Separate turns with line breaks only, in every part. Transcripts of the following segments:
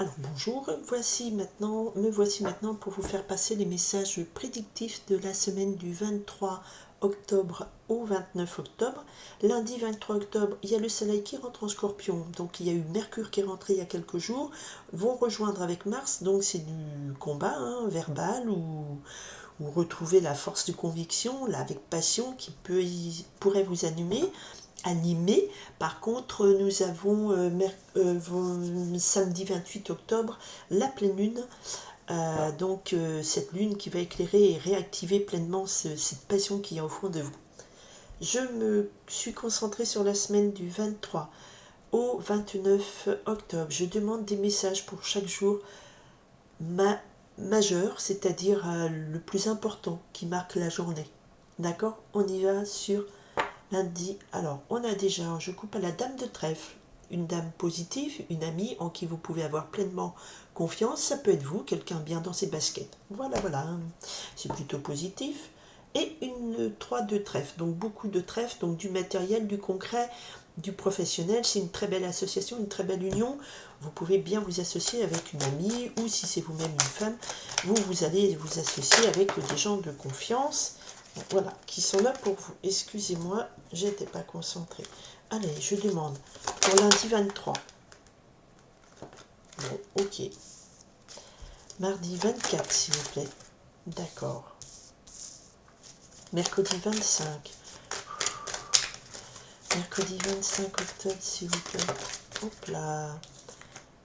Alors bonjour, me voici maintenant pour vous faire passer les messages prédictifs de la semaine du 23 octobre au 29 octobre. Lundi 23 octobre, il y a le soleil qui rentre en Scorpion, donc il y a eu Mercure qui est rentré il y a quelques jours, vont rejoindre avec Mars, donc c'est du combat verbal ou retrouver la force de conviction, là, avec passion qui pourrait vous animer. Par contre, nous avons samedi 28 octobre la pleine lune. Cette lune qui va éclairer et réactiver pleinement cette passion qui est au fond de vous. Je me suis concentrée sur la semaine du 23 au 29 octobre. Je demande des messages pour chaque jour majeur, c'est-à-dire le plus important qui marque la journée. D'accord? On y va sur lundi. Alors, on a déjà, je coupe à la dame de trèfle, une dame positive, une amie en qui vous pouvez avoir pleinement confiance. Ça peut être vous, quelqu'un bien dans ses baskets. Voilà, c'est plutôt positif. Et une 3 de trèfle, donc beaucoup de trèfle, donc du matériel, du concret, du professionnel. C'est une très belle association, une très belle union. Vous pouvez bien vous associer avec une amie, ou si c'est vous-même une femme, vous allez vous associer avec des gens de confiance. Voilà, qui sont là pour vous. Excusez-moi, j'étais pas concentrée. Allez, je demande pour lundi 23. Bon, ok. Mardi 24, s'il vous plaît. D'accord. Mercredi 25. Mercredi 25 octobre, s'il vous plaît. Hop là.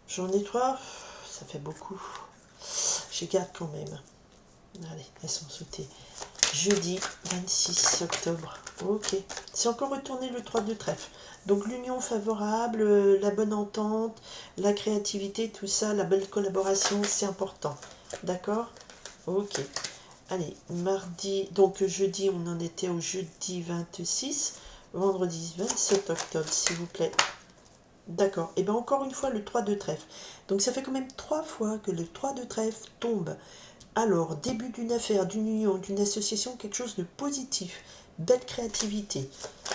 J'en ai 3. Ça fait beaucoup. Je garde quand même. Allez, elles sont sautées. Jeudi 26 octobre. Ok. C'est encore retourné le 3 de trèfle. Donc l'union favorable, la bonne entente, la créativité, tout ça, la belle collaboration, c'est important. D'accord? Ok. Allez, mardi, donc jeudi, on en était au jeudi 26. Vendredi 27 octobre, s'il vous plaît. D'accord. Et bien encore une fois, le 3 de trèfle. Donc ça fait quand même 3 fois que le 3 de trèfle tombe. Alors, début d'une affaire, d'une union, d'une association, quelque chose de positif, belle créativité.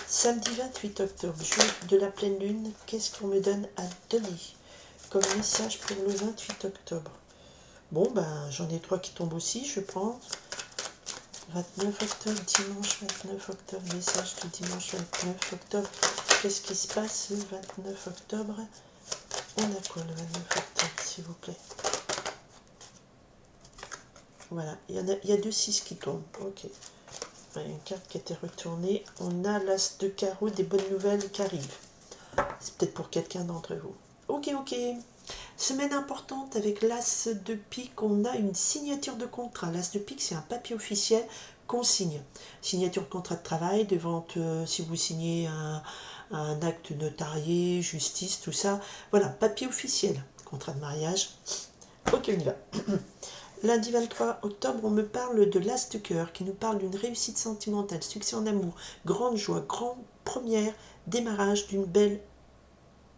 Samedi 28 octobre, jour de la pleine lune, qu'est-ce qu'on me donne à donner comme message pour le 28 octobre? Bon, ben, j'en ai 3 qui tombent aussi, je pense. 29 octobre, dimanche 29 octobre, message du dimanche 29 octobre. Qu'est-ce qui se passe le 29 octobre? On a quoi le 29 octobre, s'il vous plaît? Voilà, il y a 2 6 qui tombent. Ok. Une carte qui a été retournée. On a l'as de carreau, des bonnes nouvelles qui arrivent. C'est peut-être pour quelqu'un d'entre vous. Ok. Semaine importante avec l'as de pique. On a une signature de contrat. L'as de pique, c'est un papier officiel qu'on signe. Signature de contrat de travail, de vente, si vous signez un acte notarié, justice, tout ça. Voilà, papier officiel. Contrat de mariage. Ok, on y va. Lundi 23 octobre, on me parle de l'as de cœur, qui nous parle d'une réussite sentimentale, succès en amour, grande joie, grande première, démarrage d'une belle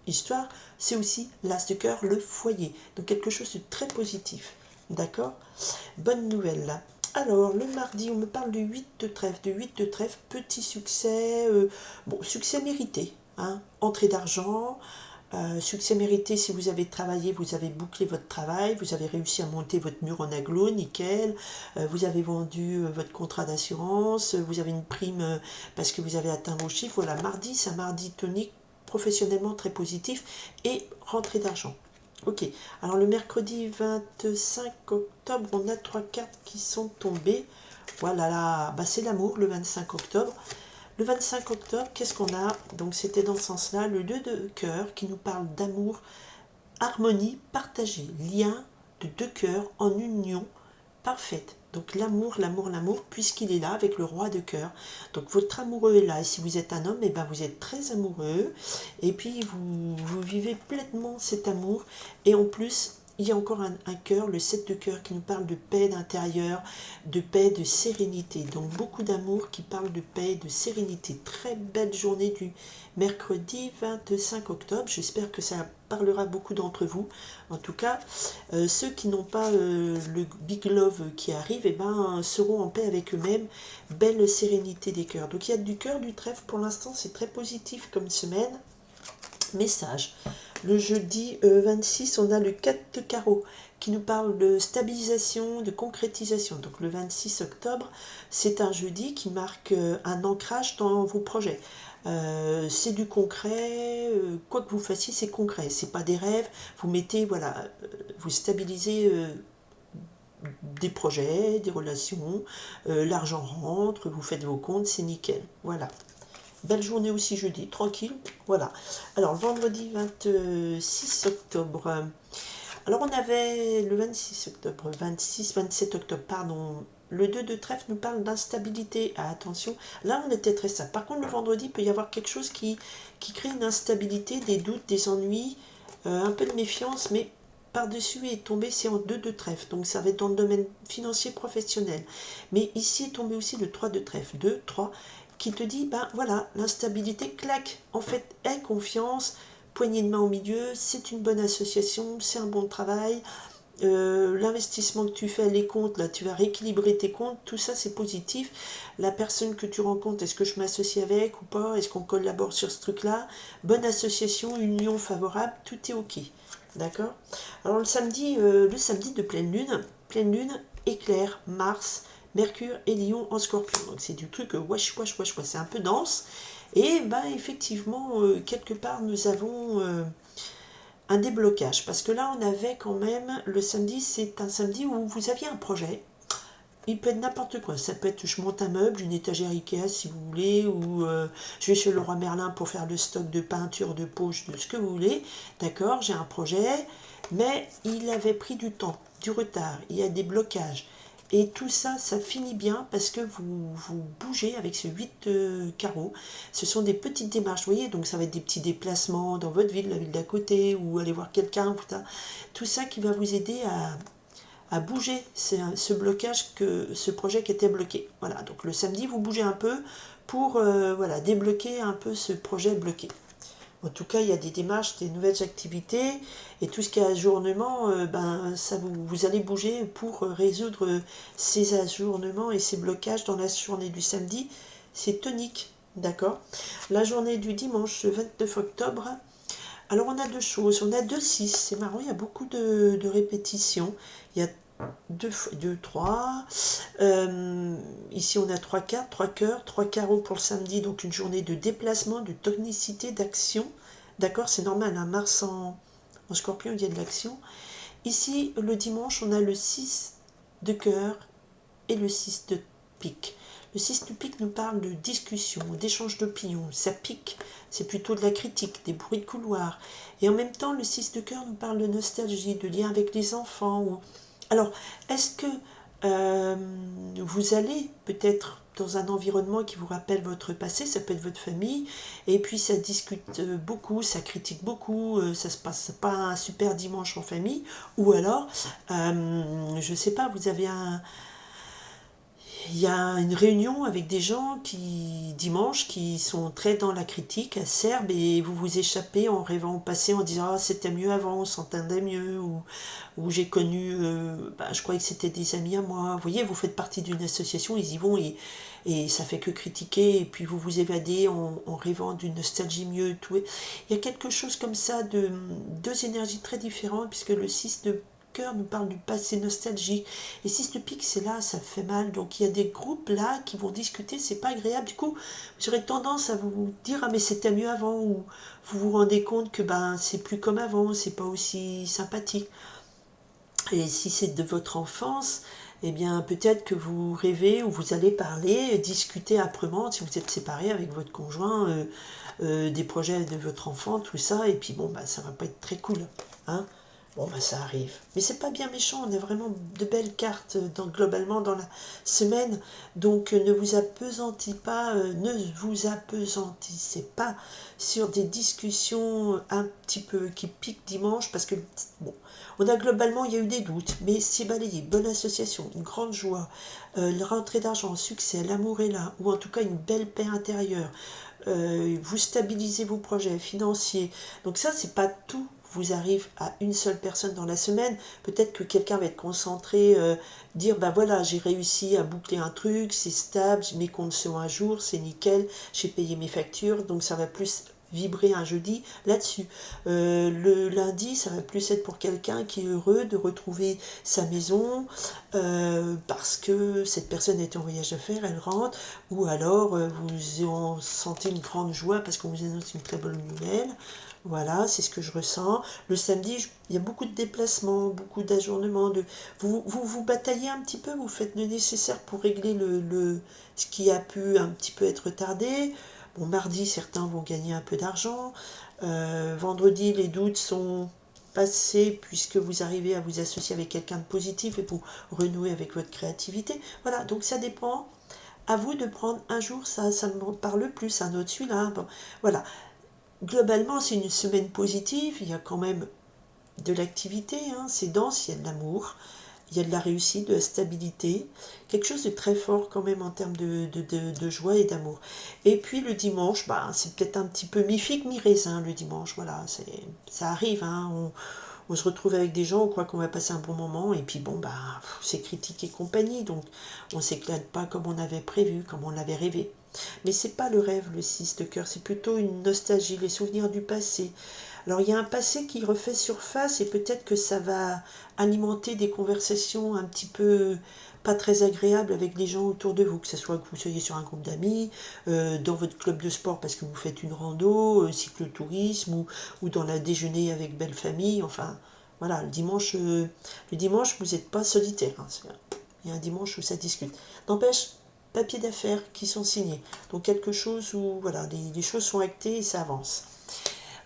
histoire. C'est aussi l'as de cœur, le foyer. Donc quelque chose de très positif. D'accord? Bonne nouvelle là. Alors, le mardi, on me parle de 8 de trèfle. De 8 de trèfle, petit succès, succès mérité. Entrée d'argent, succès mérité si vous avez travaillé, vous avez bouclé votre travail, vous avez réussi à monter votre mur en aglo, nickel, vous avez vendu votre contrat d'assurance, vous avez une prime parce que vous avez atteint vos chiffres. Voilà, mardi, c'est un mardi tonique, professionnellement très positif et rentrée d'argent. Ok, alors le mercredi 25 octobre, on a 3 cartes qui sont tombées. Voilà, là, c'est l'amour le 25 octobre. Le 25 octobre, qu'est-ce qu'on a? Donc c'était dans ce sens-là, le 2 de cœur qui nous parle d'amour, harmonie partagée, lien de 2 cœurs en union parfaite. Donc l'amour, puisqu'il est là avec le roi de cœur. Donc votre amoureux est là. Et si vous êtes un homme, vous êtes très amoureux. Et puis vous vivez pleinement cet amour. Et en plus, il y a encore un cœur, le 7 de cœur, qui nous parle de paix d'intérieur, de paix, de sérénité. Donc beaucoup d'amour qui parle de paix, de sérénité. Très belle journée du mercredi 25 octobre. J'espère que ça parlera beaucoup d'entre vous. En tout cas, ceux qui n'ont pas le Big Love qui arrive, seront en paix avec eux-mêmes. Belle sérénité des cœurs. Donc il y a du cœur, du trèfle. Pour l'instant, c'est très positif comme semaine. Message. Le jeudi 26, on a le 4 de carreau qui nous parle de stabilisation, de concrétisation. Donc le 26 octobre, c'est un jeudi qui marque un ancrage dans vos projets. C'est du concret, quoi que vous fassiez, c'est concret. C'est pas des rêves. Vous mettez, voilà, vous stabilisez des projets, des relations, l'argent rentre, vous faites vos comptes, c'est nickel. Voilà. Belle journée aussi jeudi, tranquille. Voilà. Alors, vendredi 26 octobre. Alors, on avait le 26 octobre, 27 octobre, pardon. Le 2 de trèfle nous parle d'instabilité. Ah, attention, là, on était très stable. Par contre, le vendredi, il peut y avoir quelque chose qui crée une instabilité, des doutes, des ennuis, un peu de méfiance, mais par-dessus est tombé, c'est en 2 de trèfle. Donc, ça va être dans le domaine financier professionnel. Mais ici est tombé aussi le 3 de trèfle. 2, 3, qui te dit, ben voilà, l'instabilité claque. En fait, aie confiance, poignée de main au milieu, c'est une bonne association, c'est un bon travail. L'investissement que tu fais, les comptes, là, tu vas rééquilibrer tes comptes, tout ça c'est positif. La personne que tu rencontres, est-ce que je m'associe avec ou pas, est-ce qu'on collabore sur ce truc-là? Bonne association, union favorable, tout est ok. D'accord. Alors le samedi de pleine lune, éclair, Mars, Mercure et Lion en Scorpion. Donc c'est du truc wesh, wesh, wesh, wesh, c'est un peu dense. Et ben effectivement, quelque part, nous avons un déblocage. Parce que là, on avait quand même, le samedi, c'est un samedi où vous aviez un projet. Il peut être n'importe quoi. Ça peut être, je monte un meuble, une étagère Ikea si vous voulez, ou je vais chez Leroy Merlin pour faire le stock de peinture, de poche, de ce que vous voulez. D'accord, j'ai un projet, mais il avait pris du temps, du retard, il y a des blocages. Et tout ça, ça finit bien parce que vous bougez avec ce 8 carreaux. Ce sont des petites démarches, vous voyez, donc ça va être des petits déplacements dans votre ville, la ville d'à côté, ou aller voir quelqu'un, tout ça qui va vous aider à bouger ce blocage, ce projet qui était bloqué. Voilà, donc le samedi, vous bougez un peu pour voilà, débloquer un peu ce projet bloqué. En tout cas, il y a des démarches, des nouvelles activités, et tout ce qui est ajournement, ben, ça vous allez bouger pour résoudre ces ajournements et ces blocages dans la journée du samedi. C'est tonique, d'accord. La journée du dimanche, le 29 octobre, alors on a deux choses, on a 2-6, c'est marrant, il y a beaucoup de répétitions, il y a 2, 3, ici on a 3 cartes, 3 cœurs, 3 carreaux pour le samedi, donc une journée de déplacement, de tonicité, d'action, d'accord, c'est normal, hein, Mars en Scorpion, il y a de l'action. Ici, le dimanche, on a le 6 de cœur et le 6 de pique. Le 6 de pique nous parle de discussion, d'échange d'opinions, ça pique, c'est plutôt de la critique, des bruits de couloir. Et en même temps, le 6 de cœur nous parle de nostalgie, de lien avec les enfants. Alors, est-ce que vous allez peut-être dans un environnement qui vous rappelle votre passé, ça peut être votre famille, et puis ça discute beaucoup, ça critique beaucoup, ça se passe pas un super dimanche en famille, ou alors, je sais pas, il y a une réunion avec des gens qui, dimanche, qui sont très dans la critique, acerbes, et vous vous échappez en rêvant au passé, en disant « Ah, c'était mieux avant, on s'entendait mieux », ou j'ai connu, je croyais que c'était des amis à moi. Vous voyez, vous faites partie d'une association, ils y vont, et ça fait que critiquer, et puis vous vous évadez en rêvant d'une nostalgie mieux. Tout. Il y a quelque chose comme ça, de deux énergies très différentes, puisque le 6 de cœur nous parle du passé nostalgique. Et 6 de pique, c'est là, ça fait mal. Donc il y a des groupes là qui vont discuter, c'est pas agréable. Du coup, vous aurez tendance à vous dire ah mais c'était mieux avant, ou vous vous rendez compte que ben c'est plus comme avant, c'est pas aussi sympathique. Et si c'est de votre enfance, eh bien peut-être que vous rêvez ou vous allez parler, discuter âprement si vous êtes séparés avec votre conjoint, des projets de votre enfant, tout ça, et puis bon, bah, ça va pas être très cool. Hein. Bon, bah, ça arrive. Mais c'est pas bien méchant, on a vraiment de belles cartes globalement dans la semaine. Donc ne vous apesantissez pas sur des discussions un petit peu qui piquent dimanche, parce que, bon, on a globalement, il y a eu des doutes, mais c'est balayé, bonne association, une grande joie, la rentrée d'argent, succès, l'amour est là, ou en tout cas une belle paix intérieure. Vous stabilisez vos projets financiers. Donc ça, c'est pas tout vous arrive à une seule personne dans la semaine. Peut-être que quelqu'un va être concentré, dire, ben voilà, j'ai réussi à boucler un truc, c'est stable, mes comptes sont à jour, c'est nickel, j'ai payé mes factures, donc ça va plus vibrer un jeudi là-dessus. Le lundi, ça va plus être pour quelqu'un qui est heureux de retrouver sa maison parce que cette personne est en voyage d'affaires, elle rentre, ou alors vous en sentez une grande joie parce qu'on vous annonce une très bonne nouvelle. Voilà, c'est ce que je ressens. Le samedi, il y a beaucoup de déplacements, beaucoup d'ajournements. Vous bataillez un petit peu, vous faites le nécessaire pour régler ce qui a pu un petit peu être retardé. Bon, mardi, certains vont gagner un peu d'argent. Vendredi, les doutes sont passés puisque vous arrivez à vous associer avec quelqu'un de positif et vous renouer avec votre créativité. Voilà, donc ça dépend. À vous de prendre un jour, ça me parle plus, un autre celui-là. Bon, voilà. Globalement, c'est une semaine positive, il y a quand même de l'activité, hein, c'est dense, il y a de l'amour, il y a de la réussite, de la stabilité, quelque chose de très fort quand même en termes de joie et d'amour. Et puis le dimanche, bah, c'est peut-être un petit peu mi-figue, mi-raisin le dimanche, voilà, ça arrive, hein, on se retrouve avec des gens, on croit qu'on va passer un bon moment, et puis bon, bah, c'est critique et compagnie, donc on s'éclate pas comme on avait prévu, comme on l'avait rêvé. Mais c'est pas le rêve, le 6 de cœur, c'est plutôt une nostalgie, les souvenirs du passé. Alors il y a un passé qui refait surface et peut-être que ça va alimenter des conversations un petit peu pas très agréables avec les gens autour de vous, que ce soit que vous soyez sur un groupe d'amis, dans votre club de sport parce que vous faites une rando, cyclotourisme, ou dans la déjeuner avec belle famille, enfin voilà, le dimanche vous n'êtes pas solitaire, hein, il y a un dimanche où ça discute. N'empêche, papiers d'affaires qui sont signés, donc quelque chose où voilà, les choses sont actées et ça avance.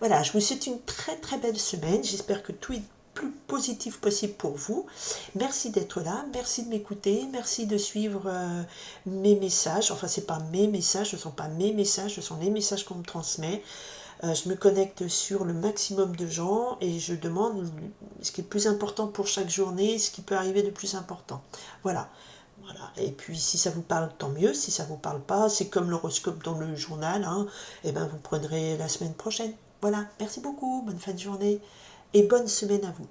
Voilà, je vous souhaite une très très belle semaine. J'espère que tout est plus positif possible pour vous. Merci d'être là, merci de m'écouter, merci de suivre mes messages. Enfin, c'est pas mes messages, ce ne sont pas mes messages, ce sont les messages qu'on me transmet. Je me connecte sur le maximum de gens et je demande ce qui est le plus important pour chaque journée, ce qui peut arriver de plus important. Voilà. Voilà. Et puis si ça vous parle, tant mieux. Si ça ne vous parle pas, c'est comme l'horoscope dans le journal. Hein, et ben vous prendrez la semaine prochaine. Voilà. Merci beaucoup. Bonne fin de journée et bonne semaine à vous.